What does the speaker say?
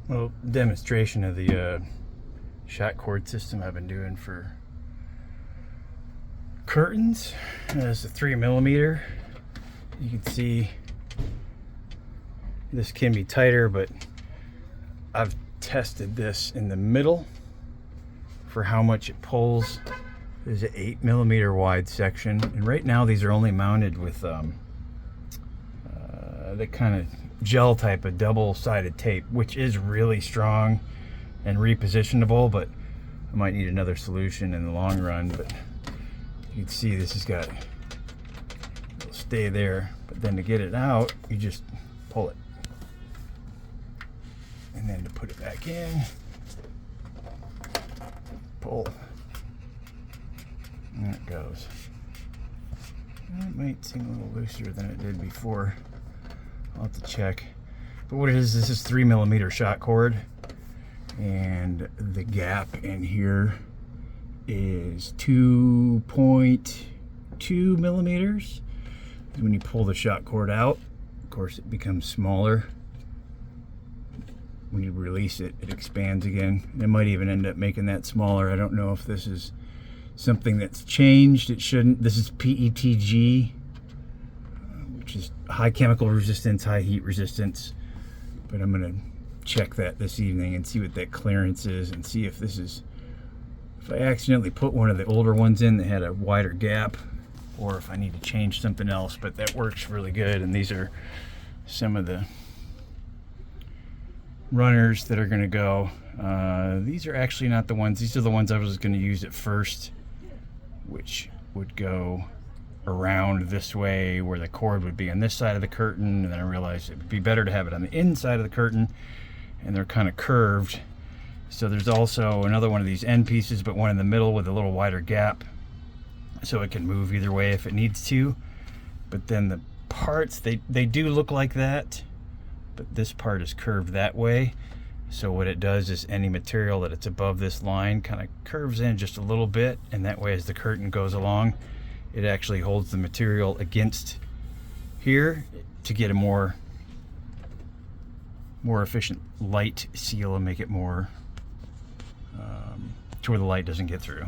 Well, demonstration of the shot cord system I've been doing for curtains. It's a 3mm. You can see this can be tighter, but I've tested this in the middle for how much it pulls. There's an 8mm wide section, and right now these are only mounted with the kind of gel type of double-sided tape, which is really strong and repositionable, but I might need another solution in the long run. But you can see this has got, it'll stay there, but then to get it out, you just pull it, and then to put it back in, pull, and there it goes. It might seem a little looser than it did before. I'll have to check. But what it is, this is 3mm shot cord, and the gap in here is 2.2 millimeters. When you pull the shot cord out, of course, it becomes smaller. When you release it, it expands again. It might even end up making that smaller. I don't know if this is something that's changed. It shouldn't. This is PETG, which is high chemical resistance, high heat resistance. But I'm gonna check that this evening and see what that clearance is, and see if this is, if I accidentally put one of the older ones in that had a wider gap, or if I need to change something else. But that works really good, and these are some of the runners that are gonna go. These are actually not the ones, these are the ones I was gonna use at first, which would go around this way, where the cord would be on this side of the curtain, and then I realized it would be better to have it on the inside of the curtain, and they're kind of curved. So there's also another one of these end pieces, but one in the middle with a little wider gap, so it can move either way if it needs to. But then the parts, they do look like that, but this part is curved that way. So what it does is any material that it's above this line kind of curves in just a little bit, and that way as the curtain goes along, it actually holds the material against here to get a more efficient light seal and make it more to where the light doesn't get through.